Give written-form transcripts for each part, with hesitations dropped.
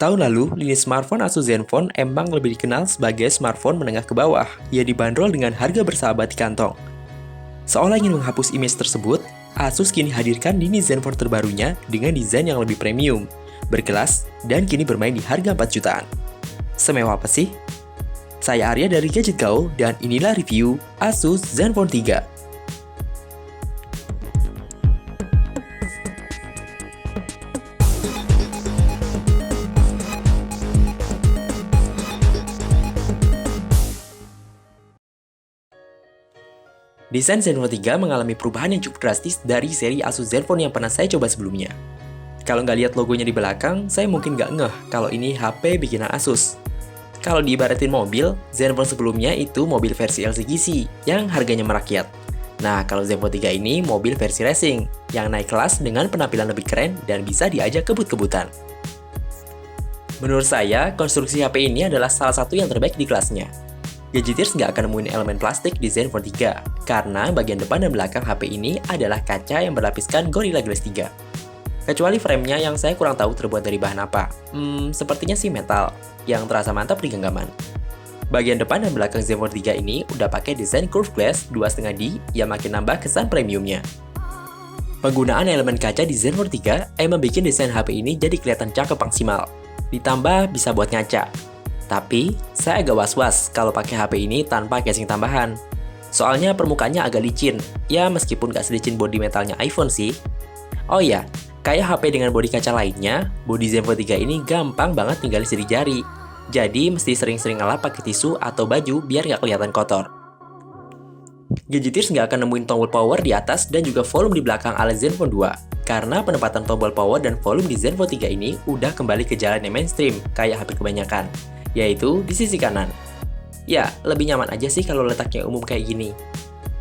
Tahun lalu, lini smartphone Asus Zenfone emang lebih dikenal sebagai smartphone menengah ke bawah yang dibanderol dengan harga bersahabat di kantong. Seolah ingin menghapus image tersebut, Asus kini hadirkan lini Zenfone terbarunya dengan desain yang lebih premium, berkelas, dan kini bermain di harga 4 jutaan. Semewah apa sih? Saya Arya dari Gadget Gaul, dan inilah review Asus Zenfone 3. Desain Zenfone 3 mengalami perubahan yang cukup drastis dari seri Asus Zenfone yang pernah saya coba sebelumnya. Kalau nggak lihat logonya di belakang, saya mungkin nggak ngeh kalau ini HP bikinan Asus. Kalau diibaratin mobil, Zenfone sebelumnya itu mobil versi LCGC yang harganya merakyat. Nah, kalau Zenfone 3 ini mobil versi racing yang naik kelas dengan penampilan lebih keren dan bisa diajak kebut-kebutan. Menurut saya, konstruksi HP ini adalah salah satu yang terbaik di kelasnya. Gadgeters nggak akan nemuin elemen plastik di Zenfone 3, karena bagian depan dan belakang HP ini adalah kaca yang berlapiskan Gorilla Glass 3. Kecuali framenya yang saya kurang tahu terbuat dari bahan apa. Sepertinya sih metal, yang terasa mantap di genggaman. Bagian depan dan belakang Zenfone 3 ini udah pakai desain curved glass 2,5D yang makin nambah kesan premiumnya. Penggunaan elemen kaca di Zenfone 3 emang bikin desain HP ini jadi kelihatan cakep maksimal. Ditambah bisa buat ngaca. Tapi, saya agak was-was kalau pakai HP ini tanpa casing tambahan. Soalnya permukaannya agak licin, ya meskipun gak selicin bodi metalnya iPhone sih. Oh iya, kayak HP dengan bodi kaca lainnya, bodi Zenfone 3 ini gampang banget tinggal sidik jari. Jadi mesti sering-sering ngelap pakai tisu atau baju biar gak kelihatan kotor. Gadgeters gak akan nemuin tombol power di atas dan juga volume di belakang ala Zenfone 2. Karena penempatan tombol power dan volume di Zenfone 3 ini udah kembali ke jalan yang mainstream, kayak HP kebanyakan, yaitu di sisi kanan. Ya, lebih nyaman aja sih kalau letaknya umum kayak gini.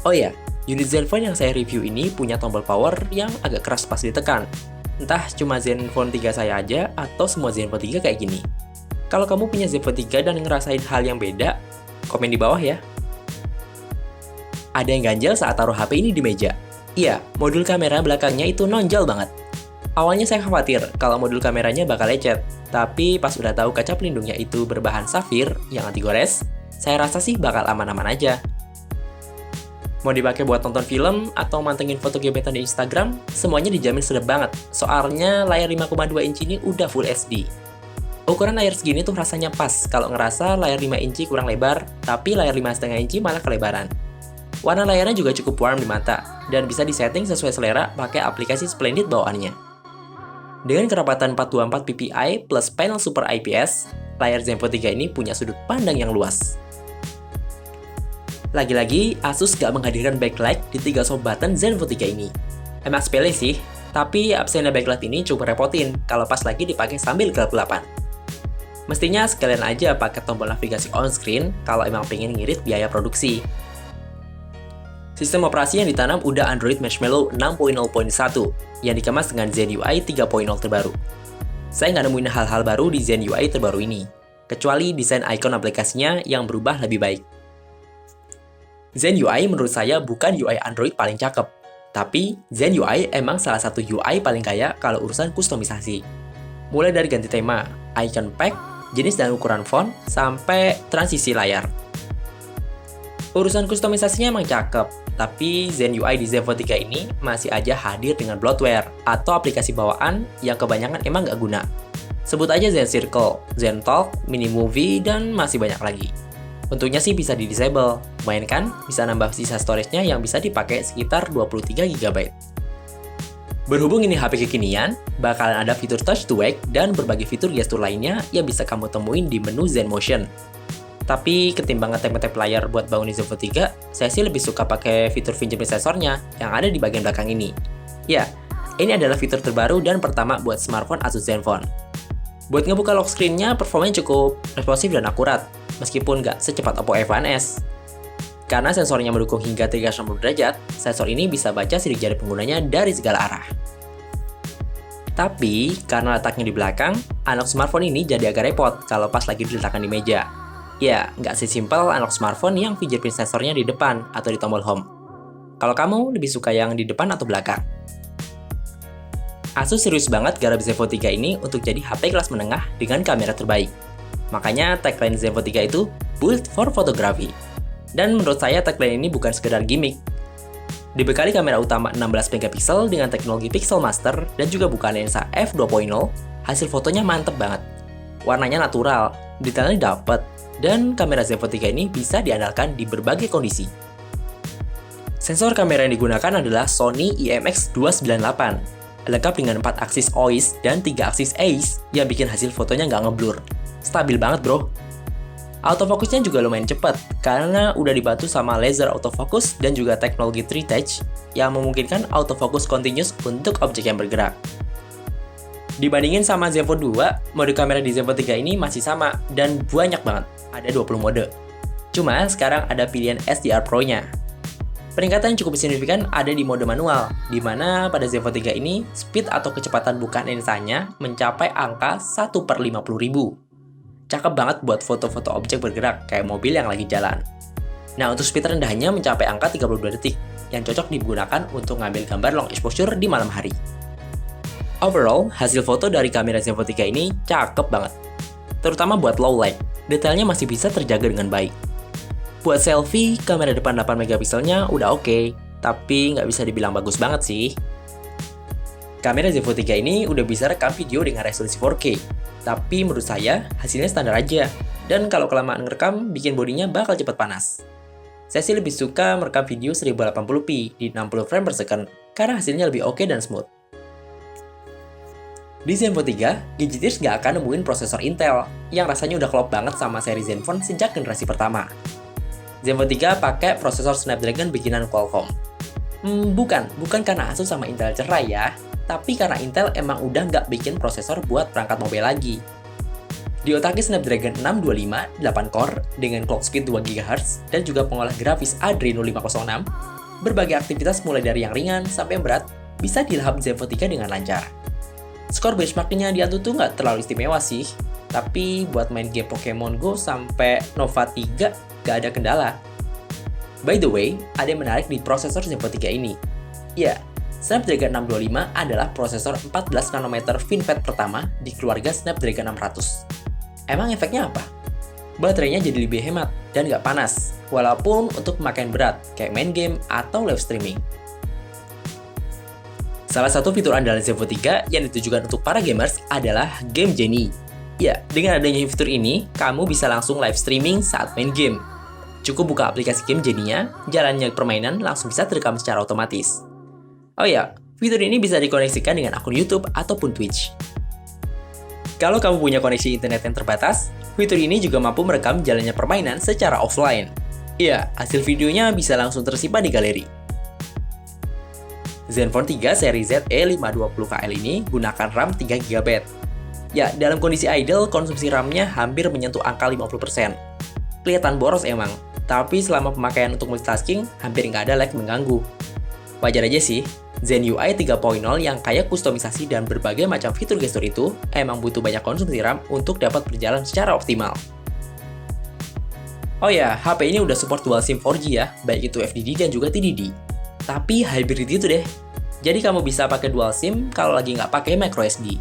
Oh ya, unit Zenfone yang saya review ini punya tombol power yang agak keras pas ditekan. Entah cuma Zenfone 3 saya aja atau semua Zenfone 3 kayak gini. Kalau kamu punya Zenfone 3 dan ngerasain hal yang beda, komen di bawah ya. Ada yang ganjel saat taruh HP ini di meja. Iya, modul kamera belakangnya itu nonjol banget. Awalnya saya khawatir kalau modul kameranya bakal lecet, tapi pas udah tahu kaca pelindungnya itu berbahan safir yang anti gores, saya rasa sih bakal aman-aman aja. Mau dipakai buat nonton film atau mantengin foto gebetan di Instagram, semuanya dijamin sedap banget. Soalnya layar 5,2 inci ini udah Full HD. Ukuran layar segini tuh rasanya pas kalau ngerasa layar 5 inci kurang lebar, tapi layar 5,5 inci malah kelebaran. Warna layarnya juga cukup warm di mata, dan bisa disetting sesuai selera pakai aplikasi Splendid bawaannya. Dengan kerapatan 424 ppi plus panel Super IPS, layar Zenfone 3 ini punya sudut pandang yang luas. Lagi-lagi, Asus gak menghadirkan backlight di 3 soft button Zenfone 3 ini. Emang sepele sih, tapi absennya backlight ini cukup repotin kalau pas lagi dipakai sambil gelap-gelapan. Mestinya sekalian aja pakai tombol navigasi on-screen kalau emang pengen ngirit biaya produksi. Sistem operasi yang ditanam udah Android Marshmallow 6.0.1 yang dikemas dengan Zen UI 3.0 terbaru. Saya nggak nemuin hal-hal baru di Zen UI terbaru ini, kecuali desain icon aplikasinya yang berubah lebih baik. Zen UI menurut saya bukan UI Android paling cakep, tapi Zen UI emang salah satu UI paling kaya kalau urusan kustomisasi. Mulai dari ganti tema, icon pack, jenis dan ukuran font, sampai transisi layar. Urusan kustomisasinya emang cakep, tapi Zen UI di Zenfone 3 ini masih aja hadir dengan bloatware atau aplikasi bawaan yang kebanyakan emang nggak guna. Sebut aja Zen Circle, Zen Talk, Mini Movie, dan masih banyak lagi. Untungnya sih bisa di-disable, lumayan kan bisa nambah sisa storage-nya yang bisa dipakai sekitar 23 GB. Berhubung ini HP kekinian, bakalan ada fitur Touch to Wake dan berbagai fitur gestur lainnya yang bisa kamu temuin di menu Zen Motion. Tapi ketimbang ngetep-ngetep layar buat bangunin Zenfone 3, saya sih lebih suka pakai fitur fingerprint sensornya yang ada di bagian belakang ini. Ya, ini adalah fitur terbaru dan pertama buat smartphone Asus Zenfone. Buat ngebuka lock screen-nya, performanya cukup responsif dan akurat, meskipun nggak secepat Oppo F1s. Karena sensornya mendukung hingga 360 derajat, sensor ini bisa baca sidik jari penggunanya dari segala arah. Tapi, karena letaknya di belakang, unlock smartphone ini jadi agak repot kalau pas lagi diletakkan di meja. Ya, nggak sesimpel unlock smartphone yang fingerprint sensornya di depan atau di tombol home. Kalau kamu lebih suka yang di depan atau belakang? Asus serius banget garap Zenfone 3 ini untuk jadi HP kelas menengah dengan kamera terbaik. Makanya tagline Zenfone 3 itu Built for Photography. Dan menurut saya tagline ini bukan sekedar gimmick. Dibekali kamera utama 16 megapiksel dengan teknologi Pixel Master dan juga bukan lensa f2.0, hasil fotonya mantep banget. Warnanya natural, detailnya dapet, dan kamera Zenfone 3 ini bisa diandalkan di berbagai kondisi. Sensor kamera yang digunakan adalah Sony IMX298. Lengkap dengan 4 aksis OIS dan 3 aksis AIS yang bikin hasil fotonya nggak ngeblur. Stabil banget bro. Autofokusnya juga lumayan cepat karena udah dibantu sama laser autofocus dan juga teknologi 3 touch yang memungkinkan autofocus continuous untuk objek yang bergerak. Dibandingin sama Zenfone 2, mode kamera di Zenfone 3 ini masih sama dan banyak banget, ada 20 mode. Cuma sekarang ada pilihan SDR Pro-nya. Peningkatan yang cukup signifikan ada di mode manual, di mana pada Zenfone 3 ini, speed atau kecepatan bukaan lensanya mencapai angka 1/50.000. Cakep banget buat foto-foto objek bergerak, kayak mobil yang lagi jalan. Nah, untuk speed rendahnya mencapai angka 32 detik, yang cocok digunakan untuk ngambil gambar long exposure di malam hari. Overall, hasil foto dari kamera Zenfone 3 ini cakep banget. Terutama buat low light, detailnya masih bisa terjaga dengan baik. Buat selfie, kamera depan 8 megapikselnya udah oke, tapi nggak bisa dibilang bagus banget sih. Kamera Zenfone 3 ini udah bisa rekam video dengan resolusi 4K, tapi menurut saya hasilnya standar aja, dan kalau kelamaan ngerekam, bikin bodinya bakal cepat panas. Saya sih lebih suka merekam video 1080p di 60 frame per second, karena hasilnya lebih oke dan smooth. Di Zenfone 3, Gadgeteers nggak akan nemuin prosesor Intel, yang rasanya udah klop banget sama seri Zenfone sejak generasi pertama. Zenfone 3 pakai prosesor Snapdragon bikinan Qualcomm. Bukan karena Asus sama Intel cerai ya, tapi karena Intel emang udah nggak bikin prosesor buat perangkat mobile lagi. Diotakis Snapdragon 625 8 core dengan clock speed 2 GHz dan juga pengolah grafis Adreno 506, berbagai aktivitas mulai dari yang ringan sampai yang berat bisa dilahap Zenfone 3 dengan lancar. Skor benchmarknya di Antutu nggak terlalu istimewa sih, tapi buat main game Pokemon Go sampai Nova 3 gak ada kendala. By the way, ada yang menarik di prosesor Zenfone 3 ini. Ya, Snapdragon 625 adalah prosesor 14 nanometer FinFET pertama di keluarga Snapdragon 600. Emang efeknya apa? Baterainya jadi lebih hemat dan gak panas, walaupun untuk pemakaian berat, kayak main game atau live streaming. Salah satu fitur andalan Zenfone 3 yang ditujukan untuk para gamers adalah Game Genie. Ya, dengan adanya fitur ini, kamu bisa langsung live streaming saat main game. Cukup buka aplikasi Game Genie-nya, jalannya permainan langsung bisa terekam secara otomatis. Oh ya, fitur ini bisa dikoneksikan dengan akun YouTube ataupun Twitch. Kalau kamu punya koneksi internet yang terbatas, fitur ini juga mampu merekam jalannya permainan secara offline. Ya, hasil videonya bisa langsung tersimpan di galeri. Zenfone 3 seri ZE520KL ini gunakan RAM 3GB. Ya, dalam kondisi idle, konsumsi RAM-nya hampir menyentuh angka 50%. Kelihatan boros emang, tapi selama pemakaian untuk multitasking, hampir nggak ada lag mengganggu. Wajar aja sih, Zen UI 3.0 yang kaya kustomisasi dan berbagai macam fitur gestur itu emang butuh banyak konsumsi RAM untuk dapat berjalan secara optimal. Oh ya, HP ini udah support dual SIM 4G ya, baik itu FDD dan juga TDD. Tapi hybrid itu deh. Jadi kamu bisa pakai dual SIM kalau lagi nggak pakai microSD.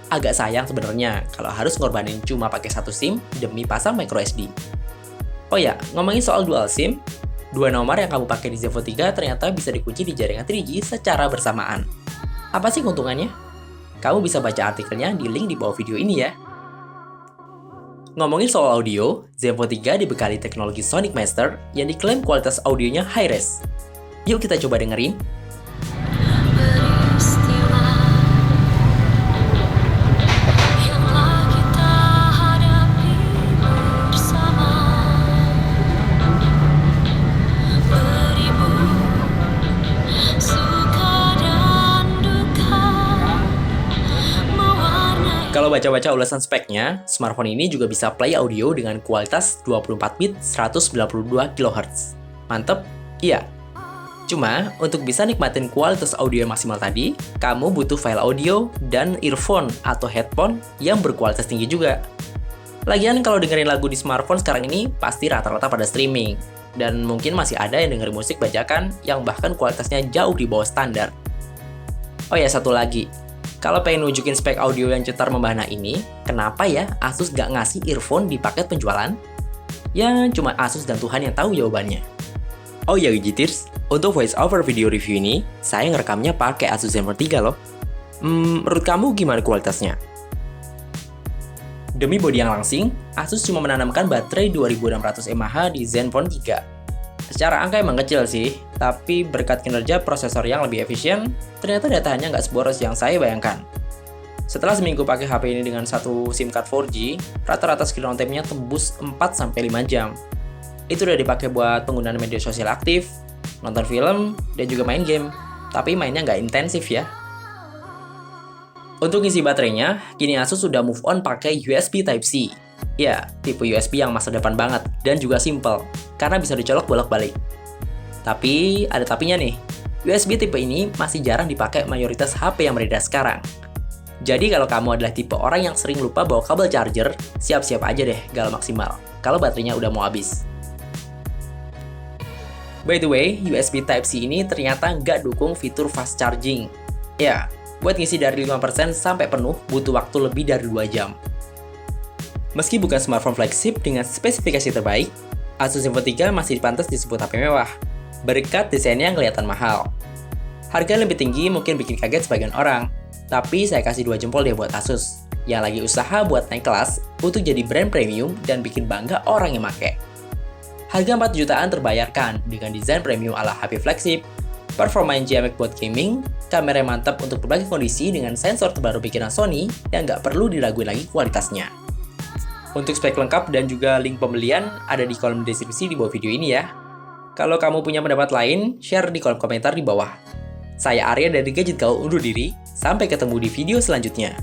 Agak sayang sebenarnya kalau harus ngorbanin cuma pakai satu SIM demi pasang microSD. Oh ya, ngomongin soal dual SIM, dua nomor yang kamu pakai di Zenfone 3 ternyata bisa dikunci di jaringan 3G secara bersamaan. Apa sih keuntungannya? Kamu bisa baca artikelnya di link di bawah video ini ya. Ngomongin soal audio, Zenfone 3 dibekali teknologi Sonic Master yang diklaim kualitas audionya high-res. Yuk kita coba dengerin. Kalau baca-baca ulasan speknya, smartphone ini juga bisa play audio dengan kualitas 24 bit 192 kHz. Mantep? Iya. Cuma, untuk bisa nikmatin kualitas audio yang maksimal tadi, kamu butuh file audio dan earphone atau headphone yang berkualitas tinggi juga. Lagian kalau dengerin lagu di smartphone sekarang ini, pasti rata-rata pada streaming. Dan mungkin masih ada yang dengerin musik bajakan yang bahkan kualitasnya jauh di bawah standar. Oh ya, satu lagi. Kalau pengen nunjukin spek audio yang cetar membahana ini, kenapa ya Asus gak ngasih earphone di paket penjualan? Ya, cuma Asus dan Tuhan yang tahu jawabannya. Oh ya Gijitirs, untuk voice over video review ini, saya ngerekamnya pakai Asus Zenfone 3 loh. Menurut kamu gimana kualitasnya? Demi bodi yang langsing, Asus cuma menanamkan baterai 2600 mAh di Zenfone 3. Secara angka emang kecil sih, tapi berkat kinerja prosesor yang lebih efisien, ternyata datanya nggak seboros yang saya bayangkan. Setelah seminggu pakai HP ini dengan satu SIM card 4G, rata-rata screen on time-nya tembus 4-5 jam. Itu udah dipakai buat penggunaan media sosial aktif, nonton film, dan juga main game. Tapi mainnya nggak intensif ya. Untuk isi baterainya, kini Asus sudah move on pakai USB Type-C. Ya, tipe USB yang masa depan banget dan juga simple, karena bisa dicolok bolak-balik. Tapi, ada tapinya nih. USB tipe ini masih jarang dipakai mayoritas HP yang beredar sekarang. Jadi kalau kamu adalah tipe orang yang sering lupa bawa kabel charger, siap-siap aja deh galau maksimal, kalau baterainya udah mau habis. By the way, USB Type-C ini ternyata nggak dukung fitur fast charging. Ya, buat ngisi dari 5% sampai penuh butuh waktu lebih dari 2 jam. Meski bukan smartphone flagship dengan spesifikasi terbaik, Asus Zenfone 3 masih pantas disebut HP mewah, berkat desainnya yang kelihatan mahal. Harga lebih tinggi mungkin bikin kaget sebagian orang, tapi saya kasih 2 jempol deh buat Asus, yang lagi usaha buat naik kelas untuk jadi brand premium dan bikin bangga orang yang make. Harga 4 jutaan terbayarkan dengan desain premium ala HP flagship, performa yang ciamik buat gaming, kamera yang mantap untuk berbagai kondisi dengan sensor terbaru bikinan Sony yang nggak perlu diraguin lagi kualitasnya. Untuk spek lengkap dan juga link pembelian ada di kolom deskripsi di bawah video ini ya. Kalau kamu punya pendapat lain, share di kolom komentar di bawah. Saya Arya dari Gadget Gaul undur diri, sampai ketemu di video selanjutnya.